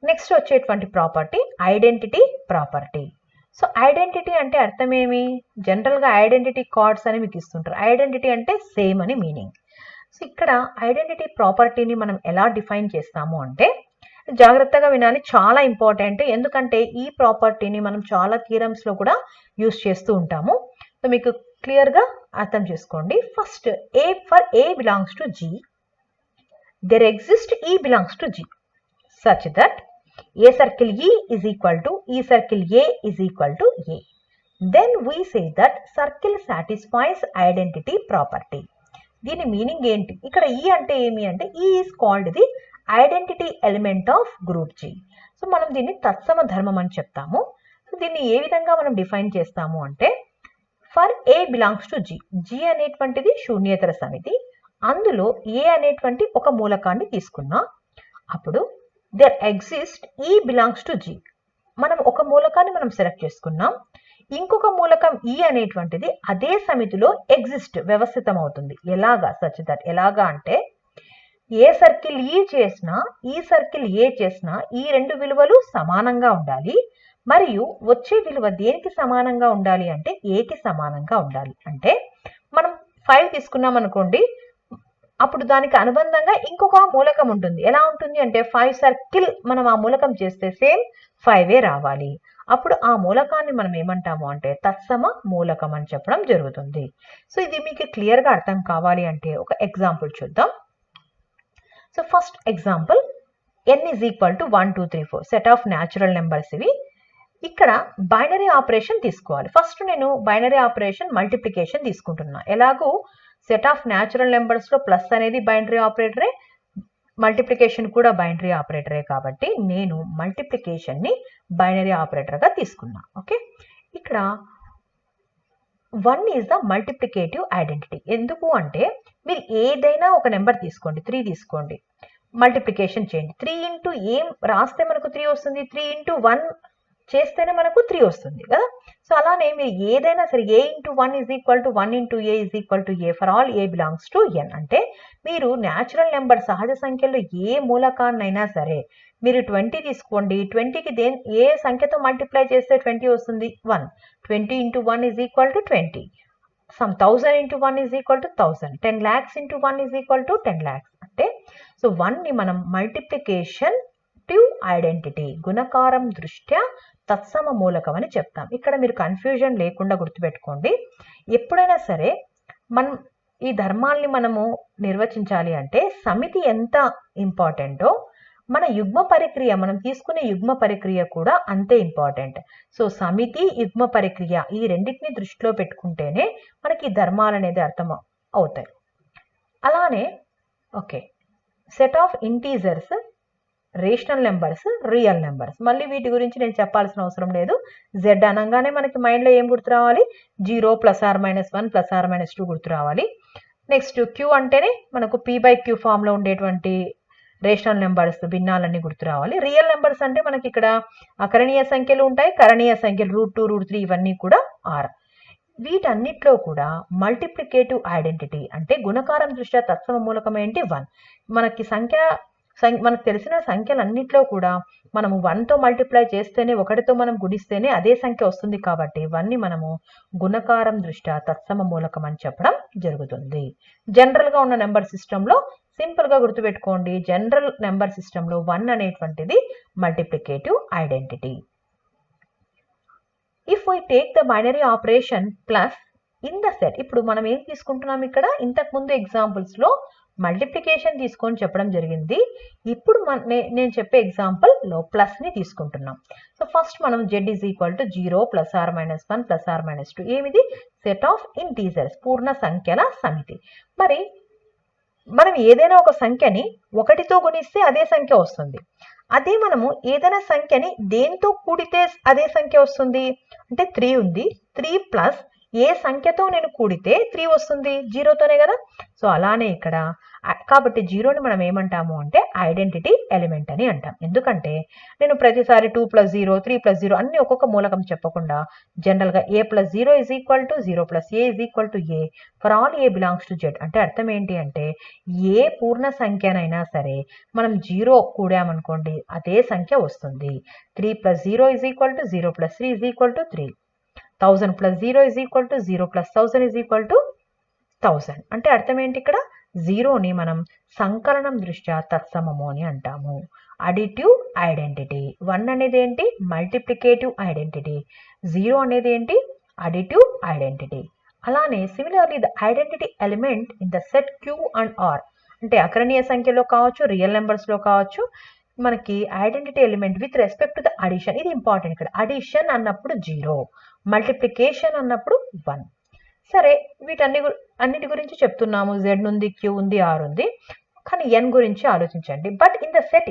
Next వచ్చేటువంటి property identity property. So identity అంటే అర్థం ఏమి? జనరల్గా ఐడెంటిటీ కార్డ్స్ అని మీకు ఇస్తుంటారు. ఐడెంటిటీ అంటే సేమ్ అని మీనింగ్. సో ఇక్కడ ఐడెంటిటీ ప్రాపర్టీని మనం ఎలా డిఫైన్ చేస్తాము అంటే, జాగ్రత్తగా వినాలి, చాలా ఇంపార్టెంట్. ఎందుకంటే ఈ ప్రాపర్టీని మనం చాలా థియరమ్స్లో కూడా యూస్ చేస్తూ ఉంటాము. సో మీకు క్లియర్గా అర్థం చేసుకోండి. First A for A belongs to G, there exists E belongs to G such that A circle E is equal to E circle A is equal to A. Then we say that circle satisfies identity property. దీని meaning ఏంటి? ఇక్కడ E అంటే ఏమి అంటే E is called the identity element of group G. So మనం దీన్ని తత్సమ ధర్మం అని చెప్తాము. సో దీన్ని ఏ విధంగా మనం డిఫైన్ చేస్తాము అంటే, for A belongs to G, G అనేటువంటిది శూన్యేతర సమితి. అందులో ఏ అనేటువంటి ఒక మూలకాన్ని తీసుకున్నాం. అప్పుడు there exists E belongs to G, మనం ఒక మూలకాన్ని మనం సెలెక్ట్ చేసుకున్నాం. ఇంకొక మూలకం E అనేటువంటిది అదే సమితిలో ఎగ్జిస్ట్ వ్యవస్థితం అవుతుంది. ఎలాగా? సచ్ దట్, ఎలాగా అంటే ఏ సర్కిల్ E చేసినా ఈ సర్కిల్ A చేసినా ఈ రెండు విలువలు సమానంగా ఉండాలి. మరియు వచ్చే విలువ దేనికి సమానంగా ఉండాలి అంటే Aకి సమానంగా ఉండాలి. అంటే మనం 5 తీసుకున్నాం అనుకోండి, అప్పుడు దానికి అనుబంధంగా ఇంకొక మూలకం ఉంటుంది. ఎలా ఉంటుంది అంటే 5 సర్కిల్ మనం ఆ మూలకం చేస్తే సేమ్ 5 రావాలి. అప్పుడు ఆ మూలకాన్ని మనం ఏమంటాము అంటే తత్సమ మూలకం అని చెప్పడం జరుగుతుంది. సో ఇది మీకు క్లియర్గా అర్థం కావాలి అంటే ఒక ఎగ్జాంపుల్ చూద్దాం. So first example, n is equal to 1 2 3 4 set of natural numbers ఇవి. ఇక్కడ బైనరీ ఆపరేషన్ తీసుకోవాలి. ఫస్ట్ నేను బైనరీ ఆపరేషన్ మల్టిప్లికేషన్ తీసుకుంటున్నా. ఎలాగూ సెట్ ఆఫ్ న్యాచురల్ నెంబర్స్ లో ప్లస్ అనేది బైనరీ ఆపరేటరే, మల్టిప్లికేషన్ కూడా బైనరీ ఆపరేటరే, కాబట్టి నేను మల్టిప్లికేషన్ ని బైనరీ ఆపరేటర్ గా తీసుకున్నా. ఓకే, ఇక్కడ 1 ఈజ్ ద మల్టిప్లికేటివ్ ఐడెంటిటీ. ఎందుకు అంటే మీరు ఏదైనా ఒక నెంబర్ తీసుకోండి, 3 తీసుకోండి, మల్టిప్లికేషన్ చేయండి. 3 ఇంటూ ఏం రాస్తే మనకు 3 వస్తుంది, 3 ఇంటూ 1 చేస్తేనే మనకు 3 వస్తుంది కదా. సో అలానే మీరు ఏదైనా సరే a into 1 is equal to 1 into a is equal to a for all a belongs to n. అంటే మీరు న్యాచురల్ నెంబర్ సహజ సంఖ్యలో ఏ మూలకాన్నైనా సరే మీరు 20 తీసుకోండి, 20కి ఏ సంఖ్యతో మల్టిప్లై చేస్తే 20 వస్తుంది? 1. 20 into 1 is equal to 20. Some 1000 into 1 is equal to 1000. 10 lakhs into 1 is equal to 10 lakhs. అంటే సో 1 ని మనం మల్టిప్లికేషన్ ఐడెంటిటీ, గుణకారం దృష్ట్యా తత్సమ మూలకం అని చెప్తాం. ఇక్కడ మీరు కన్ఫ్యూజన్ లేకుండా గుర్తుపెట్టుకోండి. ఎప్పుడైనా సరే మనం ఈ ధర్మాల్ని మనము నిర్వచించాలి అంటే సమితి ఎంత ఇంపార్టెంటో మన యుగ్మ పరిక్రియ, మనం తీసుకునే యుగ్మ పరిక్రియ కూడా అంతే ఇంపార్టెంట్. సో సమితి, యుగ్మ పరిక్రియ ఈ రెండింటిని దృష్టిలో పెట్టుకుంటేనే మనకి ఈ ధర్మాలు అనేది అర్థం అవుతాయి. అలానే okay, set of integers, rational numbers, real numbers, మళ్ళీ వీటి గురించి నేను చెప్పాల్సిన అవసరం లేదు. జెడ్ అనగానే మనకి మైండ్లో ఏం గుర్తు రావాలి? 0 +r-1 +r-2 గుర్తు రావాలి. నెక్స్ట్ క్యూ అంటేనే మనకు p/q ఫామ్లో ఉండేటువంటి రేషనల్ నెంబర్స్ భిన్నాలన్నీ గుర్తు రావాలి. రియల్ నెంబర్స్ అంటే మనకి ఇక్కడ అకరణీయ సంఖ్యలు ఉంటాయి, కరణీయ సంఖ్యలు √2 √3 ఇవన్నీ కూడా r. వీటన్నిటిలో కూడా మల్టిప్లికేటివ్ ఐడెంటిటీ అంటే గుణకారం దృష్ట్యా తత్సమ మూలకం ఏంటి? 1. మనకు తెలిసిన సంఖ్యలన్నింటిలో కూడా మనము 1తో మల్టిప్లై చేస్తేనే, 1తో మనం గుణిస్తేనే అదే సంఖ్య వస్తుంది. కాబట్టి 1ని మనము గుణకారం దృష్ట్యా తత్సమ మూలకం అని చెప్పడం జరుగుతుంది. జనరల్గా ఉన్న నెంబర్ సిస్టంలో సింపుల్గా గుర్తుపెట్టుకోండి, జనరల్ నెంబర్ సిస్టంలో 1 అనేటువంటిది multiplicative identity. If we take the binary operation plus in the set, ఇప్పుడు మనం ఏం తీసుకుంటున్నాం ఇక్కడ? ఇంతకుముందు ఎగ్జాంపుల్స్లో మల్టిప్లికేషన్ తీసుకొని చెప్పడం జరిగింది. ఇప్పుడు నేను చెప్పే ఎగ్జాంపుల్లో ప్లస్ని తీసుకుంటున్నాం. సో ఫస్ట్ మనం z is equal to 0 +r-1 +r-2 ఏమిది? సెట్ ఆఫ్ ఇంటీజర్స్, పూర్ణ సంఖ్యల సమితి. మరి మనం ఏదైనా ఒక సంఖ్యని 1తో గుణిస్తే అదే సంఖ్య వస్తుంది. అదే మనము ఏదైనా సంఖ్యని దేంతో కూడితే అదే సంఖ్య వస్తుంది అంటే 3 ఉంది, 3 ప్లస్ ఏ సంఖ్యతో నేను కూడితే 3 వస్తుంది, 0తోనే కదా. సో అలానే ఇక్కడ కాబట్టి 0ని మనం ఏమంటాము అంటే ఐడెంటిటీ ఎలిమెంట్ అని అంటాం. ఎందుకంటే నేను ప్రతిసారి 2 + 0, 3 + 0 అన్ని ఒక్కొక్క మూలకం చెప్పకుండా జనరల్గా a + 0 = 0 + a = a for all a belongs to z. అంటే అర్థం ఏంటి అంటే ఏ పూర్ణ సంఖ్యనైనా సరే మనం 0 కూడామనుకోండి అదే సంఖ్య వస్తుంది. 3 + 0 = 0 + 3 = 3. 1000 + 0 = 0 + 1000 = 1000. అంటే అర్థం ఏంటి ఇక్కడ 0ని మనం సంకలనం దృష్ట్యా తత్సమము అని అంటాము. Additive identity. 1 అనేది ఏంటి మల్టిప్లికేటివ్ ఐడెంటిటీ, 0 అనేది ఏంటి అడిటివ్ ఐడెంటిటీ. అలానే similarly the identity element in the set Q and R అంటే అకరణీయ సంఖ్యలో కావచ్చు, రియల్ నెంబర్స్లో కావచ్చు, మనకి identity element with respect to the addition. ఇది ఇంపార్టెంట్. ఇక్కడ అడిషన్ అన్నప్పుడు 0, మల్టిప్లికేషన్ అన్నప్పుడు 1. సరే అన్నిటి గురించి చెప్తున్నాము. Z ఉంది, Q ఉంది, R ఉంది, కానీ n గురించి ఆలోచించండి. But in the set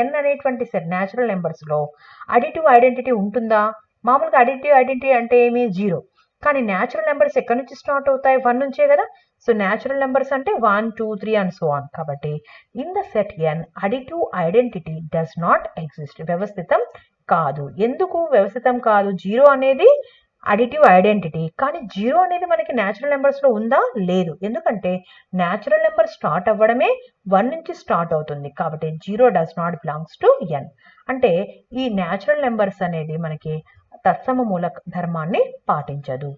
n అనేటువంటి సెట్ న్యాచురల్ నెంబర్స్లో అడిటివ్ ఐడెంటిటీ ఉంటుందా? మామూలుగా అడిటివ్ ఐడెంటిటీ అంటే ఏమి 0, కానీ న్యాచురల్ నెంబర్స్ ఎక్కడి నుంచి స్టార్ట్ అవుతాయి? 1 నుంచే కదా. సో న్యాచురల్ నెంబర్స్ అంటే 1, 2, 3 అండ్ సో ఆన్. కాబట్టి in the set n additive identity does not exist. వ్యవస్థితం కాదు. ఎందుకు వ్యవస్థితం కాదు? 0 అనేది అడిటివ్ ఐడెంటిటీ, కానీ 0 అనేది మనకి న్యాచురల్ నెంబర్స్లో ఉందా? లేదు. ఎందుకంటే న్యాచురల్ నెంబర్ స్టార్ట్ అవ్వడమే 1 నుంచి స్టార్ట్ అవుతుంది. కాబట్టి 0 does not belongs to n. అంటే ఈ న్యాచురల్ నెంబర్స్ అనేది మనకి తత్సమ మూల ధర్మాన్ని పాటించదు.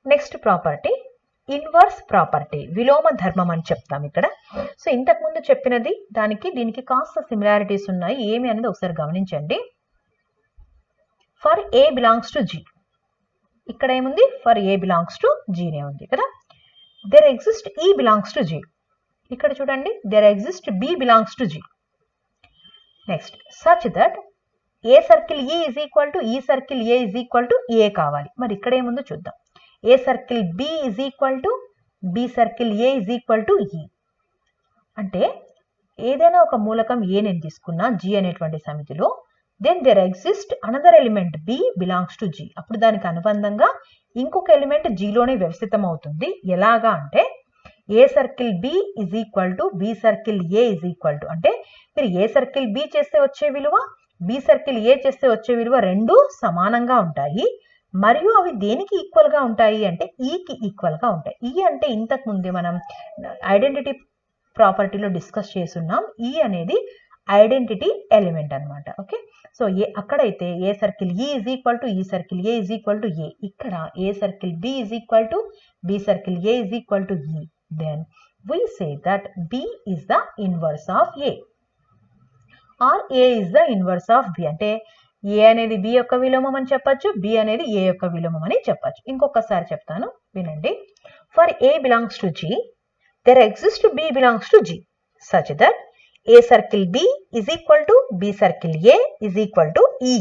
నెక్స్ట్ ప్రాపర్టీ ఇన్వర్స్ ప్రాపర్టీ, విలోమ ధర్మం అని చెప్తాం ఇక్కడ. సో ఇంతకుముందు చెప్పినది దీనికి కాస్త సిమిలారిటీస్ ఉన్నాయి. ఏమి అనేది ఒకసారి గమనించండి. For A belongs to G, ఇక్కడ ఏముంది? ఫర్ ఏ బిలాంగ్స్ టు జీనే ఉంది కదా. There exist e belongs to G, ఇక్కడ చూడండి there exist b belongs to G. Next such that a circle e is equal to e circle a is equal to a కావాలి. మరి ఇక్కడ ఏముందో చూద్దాం. A circle b is equal to b circle a is equal to e. అంటే ఏదైనా ఒక మూలకం ఏ నేను తీసుకున్నా జీ అనేటువంటి సమితిలో, then there exist another element b belongs to G. అప్పుడు దానికి అనుబంధంగా ఇంకొక ఎలిమెంట్ జీలోనే వ్యవస్థితం అవుతుంది. ఎలాగా అంటే a circle b is equal to b circle a is equal to, అంటే మీరు ఏ సర్కిల్ బి చేస్తే వచ్చే విలువ, బి సర్కిల్ ఏ చేస్తే వచ్చే విలువ రెండు సమానంగా ఉంటాయి. మరియు అవి దేనికి ఈక్వల్ గా ఉంటాయి అంటే ఈకి ఈక్వల్ గా ఉంటాయి. ఈ అంటే ఇంతకు ముందే మనం ఐడెంటిటీ ప్రాపర్టీలో డిస్కస్ చేస్తున్నాం. ఈ అనేది ఐడెంటిటీ ఎలిమెంట్ అనమాట. ఓకే, సో అక్కడైతే a circle e is equal to e circle a is equal to a, ఇక్కడ a circle b is equal to b circle a is equal to e, then we say that B is the inverse of A or A is the inverse of B. అంటే A అనేది B యొక్క విలోమం అని చెప్పచ్చు, B అనేది A యొక్క విలోమం అని చెప్పచ్చు. ఇంకొకసారి చెప్తాను వినండి. For A belongs to G, there exists B belongs to G such that A circle B is equal to B circle A is equal to E.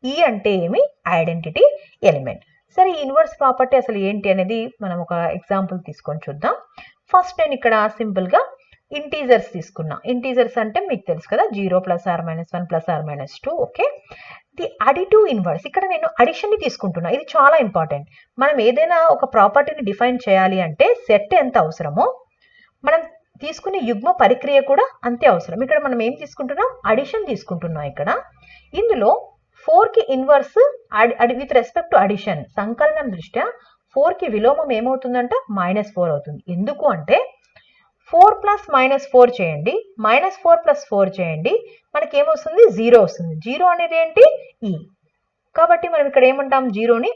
E అంటే ఏమి? Identity element. సరే, ఈ ఇన్వర్స్ ప్రాపర్టీ అసలు ఏంటి అనేది మనం ఒక example తీసుకొని చూద్దాం. ఫస్ట్ నేను ఇక్కడ సింపుల్ గా ఇంటీజర్స్ తీసుకున్నా. ఇంటీజర్స్ అంటే మీకు తెలుసు కదా, 0 + r - 1 + r - 2. Okay, the additive inverse, ఇక్కడ నేను అడిషన్ ని తీసుకుంటున్నా. ఇది చాలా ఇంపార్టెంట్. మనం ఏదైనా ఒక ప్రాపర్టీని డిఫైన్ చేయాలి అంటే సెట్ ఎంత అవసరమో మనం తీసుకునే యుగ్మ పరిక్రియ కూడా అంతే అవసరం. ఇక్కడ మనం ఏం తీసుకుంటున్నాం? అడిషన్ తీసుకుంటున్నాం. ఇక్కడ ఇందులో 4కి inverse with respect to addition, సంకలనం దృష్ట్యా 4కి విలోమం ఏమవుతుందంట? -4 అవుతుంది. ఎందుకు అంటే 4 + -4 చేయండి, -4 + 4 చేయండి, మనకి ఏమొస్తుంది? 0 వస్తుంది. 0 అనేది ఏంటి? ఈ. కాబట్టి మనం ఇక్కడ ఏమంటాం? 0ని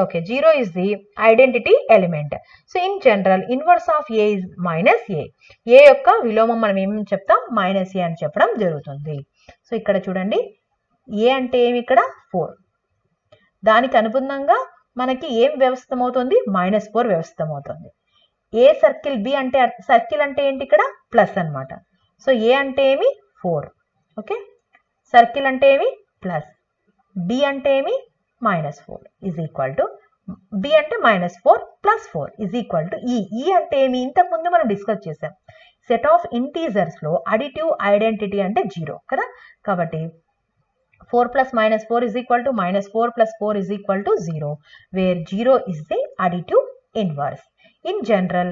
okay, 0 is the identity element. So in general inverse of A is -A. A యొక్క విలోమం మనం ఏం చెప్తాం? -A అని చెప్పడం జరుగుతుంది. సో ఇక్కడ చూడండి, A అంటే ఏమి? ఇక్కడ 4. దానికి అనుబంధంగా మనకి ఏం వ్యవస్థితం అవుతుంది? -4 వ్యవస్థితం అవుతుంది. ఏ సర్కిల్ బి అంటే సర్కిల్ అంటే ఏంటి? ఇక్కడ ప్లస్ అన్నమాట. సో ఏ అంటే ఏమి? 4. ఓకే, సర్కిల్ అంటే ఏమి? ప్లస్. బి అంటే ఏమి? -4 ఈజ్ ఈక్వల్ టు, బి అంటే -4 + 4 ఈజ్ ఈక్వల్ టు ఈ. ఈ అంటే ఏమి? ఇంతకు ముందు మనం డిస్కస్ చేసాం. సెట్ ఆఫ్ ఇంటీజర్స్ లో అడిటివ్ ఐడెంటిటీ అంటే 0 కదా. కాబట్టి 4 plus minus 4 is equal to minus 4 plus 4 is equal to 0, where 0 is the additive inverse. In general,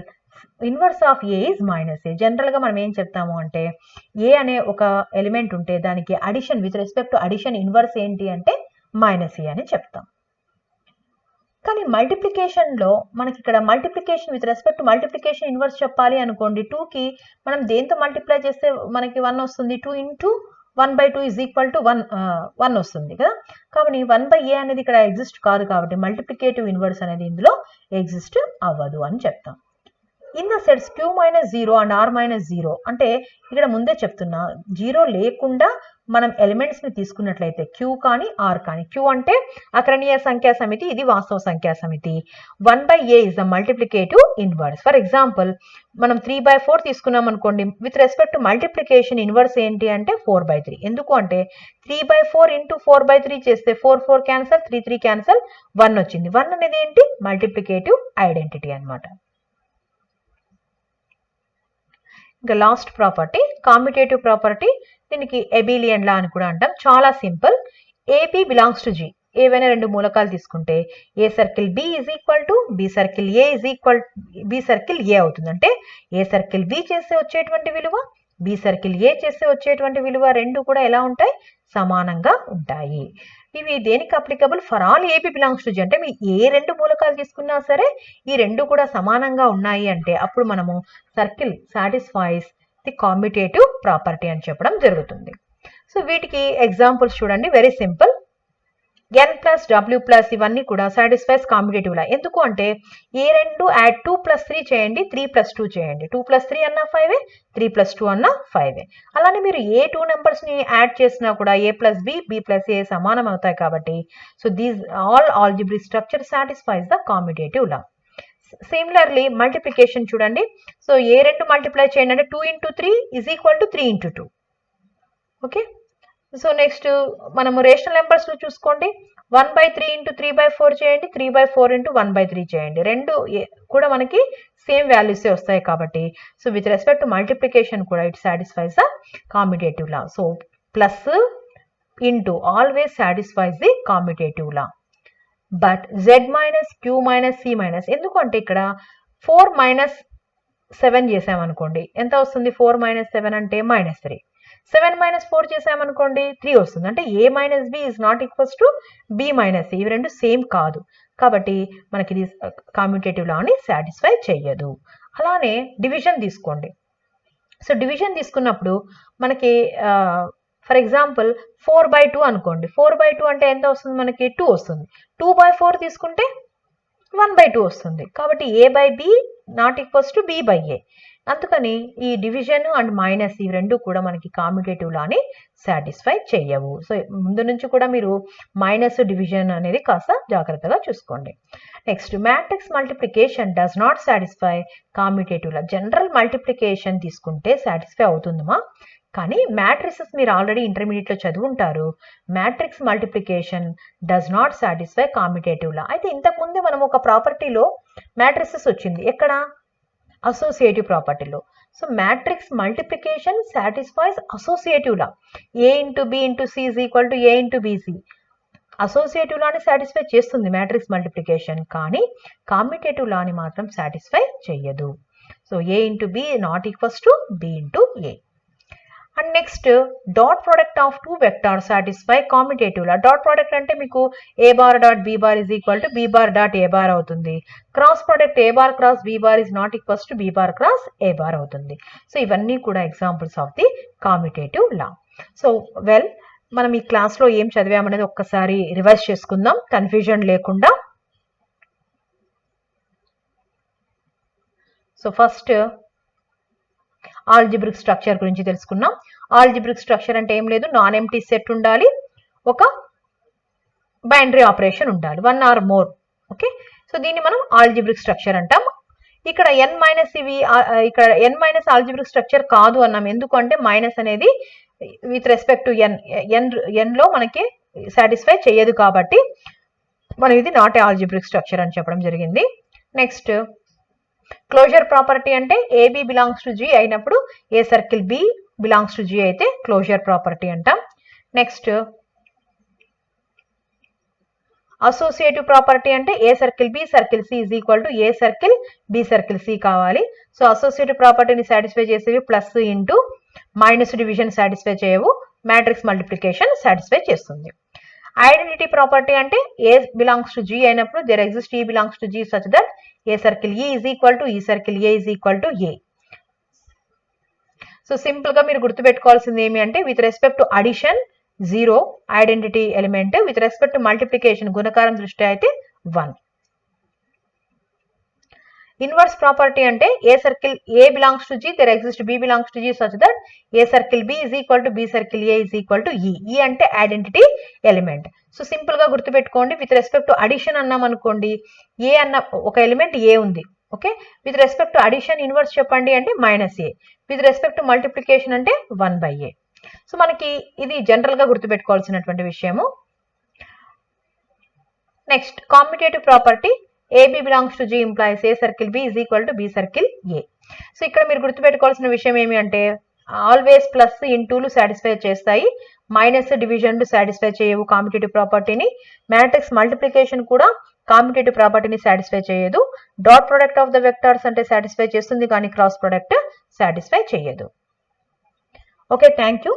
inverse of a is minus a. జనరల్గా మనం ఏం చెప్తాము అంటే ఏ అనే ఒక ఎలిమెంట్ ఉంటే దానికి addition with respect to addition inverse ఏంటి అంటే మైనస్ ఏ అని చెప్తాం. కానీ మల్టిప్లికేషన్లో మనకి ఇక్కడ multiplication with respect to multiplication inverse చెప్పాలి అనుకోండి, 2కి మనం దేంతో మల్టిప్లై చేస్తే మనకి 1 వస్తుంది, 2 ఇంటూ 1/2 ఈజ్ ఈక్వల్ టు 1 వస్తుంది కదా. కాబట్టి 1/a అనేది ఇక్కడ ఎగ్జిస్ట్ కాదు, కాబట్టి మల్టిప్లికేటివ్ ఇన్వర్స్ అనేది ఇందులో ఎగ్జిస్ట్ అవ్వదు అని చెప్తాం. In the sets q minus 0 and r minus 0 అంటే ఇక్కడ ముందే చెప్తున్నా, 0 లేకుండా మనం ఎలిమెంట్స్ ని తీసుకున్నట్లయితే q కానీ r కానీ, q అంటే అకరణీయ సంఖ్యా సమితి, ఇది వాస్తవ సంఖ్యా సమితి. 1/a is the multiplicative inverse. For example మనం 3/4 తీసుకున్నాం అనుకోండి, with respect to multiplication inverse ఏంటి అంటే 4/3. ఎందుకు అంటే 3/4 ఇంటూ 4/3 చేస్తే 4 క్యాన్సల్, 3 క్యాన్సల్, 1 వచ్చింది. 1 అనేది ఏంటి? మల్టిప్లికేటివ్ ఐడెంటిటీ అన్నమాట. ఇంకా లాస్ట్ ప్రాపర్టీ కామ్యుటేటివ్ ప్రాపర్టీ, దీనికి ఎబిలియన్ లా అని కూడా అంటాం. చాలా simple. A b belongs to G. ఏవైనా రెండు మూలకాలు తీసుకుంటే a circle b is equal to b circle a is equal b circle a అవుతుంది. అంటే ఏ సర్కిల్ బి చేస్తే వచ్చేటువంటి విలువ, బి సర్కిల్ ఏ చేస్తే వచ్చేటువంటి విలువ రెండు కూడా ఎలా ఉంటాయి? సమానంగా ఉంటాయి. ఇవి దేనికి applicable? For all a b belongs to G. అంటే మీ ఏ రెండు మూలకాలు తీసుకున్నా సరే ఈ రెండు కూడా సమానంగా ఉన్నాయి అంటే అప్పుడు మనము సర్కిల్ సాటిస్ఫైస్ ది కామ్యుటేటివ్ ప్రాపర్టీ అని చెప్పడం జరుగుతుంది. సో వీటికి ఎగ్జాంపుల్స్ చూడండి, very simple. n plus w plus ఇవన్నీ కూడా సాటిస్ఫైస్ కామ్యుటేటివ్ లా. ఎందుకు అంటే ఏ రెండు యాడ్ 2 ప్లస్ 3 చేయండి, 3 ప్లస్ 2 చేయండి, 2 ప్లస్ 3 అన్న 5, 3 ప్లస్ 2 అన్న 5. అలానే మీరు ఏ 2 నెంబర్స్ ని యాడ్ చేసినా కూడా ఏ ప్లస్ బి, బి ప్లస్ ఏ సమానం అవుతాయి కాబట్టి so these all algebraic structure satisfies the commutative law. Similarly multiplication చూడండి. సో ఏ రెండు మల్టిప్లై చేయండి అంటే 2 into 3 is equal to 3 into 2. Okay. So next మనము రేషనల్ నెంబర్స్ లో చూసుకోండి, 1/3 ఇంటూ 3/4 చేయండి, 3/4 ఇంటూ 1/3 చేయండి, రెండు కూడా మనకి సేమ్ వాల్యూసే వస్తాయి కాబట్టి so with respect to multiplication కూడా it satisfies the commutative law. So plus into always satisfies the commutative law. But z minus q minus c minus, ఎందుకంటే ఇక్కడ 4 మైనస్ 7 చేసామనుకోండి ఎంత వస్తుంది? 4 మైనస్ 7 అంటే -3. 7 మైనస్ 4 చేసామనుకోండి 3 వస్తుంది. అంటే a minus b is not equals to b minus a. ఇవి రెండు సేమ్ కాదు కాబట్టి మనకి ఇది కామ్యుటేటివ్ లాని సాటిస్ఫై చెయ్యదు. అలానే డివిజన్ తీసుకోండి. సో డివిజన్ తీసుకున్నప్పుడు మనకి ఫర్ ఎగ్జాంపుల్ 4/2 అనుకోండి, 4/2 అంటే ఎంత వస్తుంది? మనకి 2 వస్తుంది. 2/4 తీసుకుంటే 1/2 వస్తుంది. కాబట్టి a by b not equals to b by a. అందుకని ఈ డివిజన్ అండ్ మైనస్ ఈ రెండు కూడా మనకి కామ్యుటేటివ్ లాని సాటిస్ఫై చెయ్యవు. సో ముందు నుంచి కూడా మీరు మైనస్ డివిజన్ అనేది కాస్త జాగ్రత్తగా చూసుకోండి. Next matrix multiplication does not satisfy commutative law. General multiplication తీసుకుంటే సాటిస్ఫై అవుతుందమ్మా, కానీ మ్యాట్రిసెస్ మీరు ఆల్రెడీ ఇంటర్మీడియట్ లో చదువుంటారు. Matrix multiplication does not satisfy commutative law. అయితే ఇంతకుముందే మనం ఒక ప్రాపర్టీలో మ్యాట్రిసెస్ వచ్చింది, ఎక్కడ? అసోసియేటివ్ ప్రాపర్టీలో. So matrix multiplication satisfies associative law. A into b into c is equal to a into b c. Associative లాని సాటిస్ఫై చేస్తుంది మ్యాట్రిక్స్ మల్టిప్లికేషన్, కానీ కామ్యుటేటివ్ లాని మాత్రం సాటిస్ఫై చెయ్యదు. So a into b not equals to b into a. And next dot product of 2 vectors satisfy commutative law. Dot product అంటే మీకు a bar dot b bar is equal to b bar dot a bar అవుతుంది. Cross product a bar cross b bar is not equals to b bar cross a bar అవుతుంది. So ఇవన్నీ కూడా examples of the commutative law. So well మనం ఈ క్లాస్లో ఏం చదివామనేది ఒక్కసారి revise చేసుకుందాం కన్ఫ్యూజన్ లేకుండా. సో ఫస్ట్ ఆల్జిబ్రిక్ స్ట్రక్చర్ గురించి తెలుసుకున్నాం. ఆల్జిబ్రిక్ స్ట్రక్చర్ అంటే ఏం లేదు, నాన్ ఎంప్టీ సెట్ ఉండాలి, ఒక బైనరీ ఆపరేషన్ ఉండాలి, 1 ఆర్ మోర్. ఓకే. సో దీన్ని మనం ఆల్జిబ్రిక్ స్ట్రక్చర్ అంటాం. ఇక్కడ n మైనస్ ఇవి ఇక్కడ n మైనస్ ఆల్జిబ్రిక్ స్ట్రక్చర్ కాదు అన్నాం. ఎందుకంటే మైనస్ అనేది విత్ రెస్పెక్ట్ టు n లో మనకి సాటిస్ఫై చేయదు కాబట్టి మనం ఇది నాట్ ఆల్జిబ్రిక్ స్ట్రక్చర్ అని చెప్పడం జరిగింది. నెక్స్ట్ క్లోజర్ ప్రాపర్టీ అంటే ఏబి బిలాంగ్స్ టు జి అయినప్పుడు a circle b belongs to G అయితే క్లోజర్ ప్రాపర్టీ అంటాం. నెక్స్ట్ అసోసియేటివ్ ప్రాపర్టీ అంటే a circle b circle c is equal to a circle b circle c కావాలి. So associative ప్రాపర్టీని satisfy చేసేవి plus into minus division satisfy చేయవు, matrix multiplication satisfy చేస్తుంది. Identity property అంటే a belongs to G అయినప్పుడు there exist e belongs to G such that a circle e is equal to e circle a is equal to a. So simple గా మీరు గుర్తుపెట్టుకోవాల్సింది ఏమి అంటే with respect to addition 0 identity element, with respect to multiplication గుణకారం దృష్ట్యా అయితే 1. Inverse property అంటే a circle a belongs to G there exist b belongs to G such that a circle b is equal to b circle a is equal to e అంటే identity element. So simple గా గుర్తుపెట్టుకోండి, with respect to addition అన్నాం అనుకోండి, ఏ అన్న ఒక element ఏ ఉంది, okay, with respect to addition inverse చెప్పండి అంటే minus A, with respect to multiplication అంటే 1/a. సో మనకి ఇది జనరల్ గా గుర్తుపెట్టుకోవాల్సినటువంటి విషయము. Next competitive property AB belongs to G implies A circle B is equal to B circle A. So ఇక్కడ మీరు గుర్తుపెట్టుకోవాల్సిన విషయం ఏమి అంటే ఆల్వేస్ ప్లస్ ఇంటూలు సాటిస్ఫై చేస్తాయి, మైనస్ డివిజన్లు సాటిస్ఫై చేయవు కాంపిటేటివ్ ప్రాపర్టీని, మ్యాట్రిక్స్ మల్టిప్లికేషన్ కూడా కాంపిటేటివ్ ప్రాపర్టీని సాటిస్ఫై చేయదు, dot product of the vectors అంటే సాటిస్ఫై చేస్తుంది కానీ క్రాస్ ప్రొడక్ట్ సాటిస్ఫై చేయదు. Okay, thank you.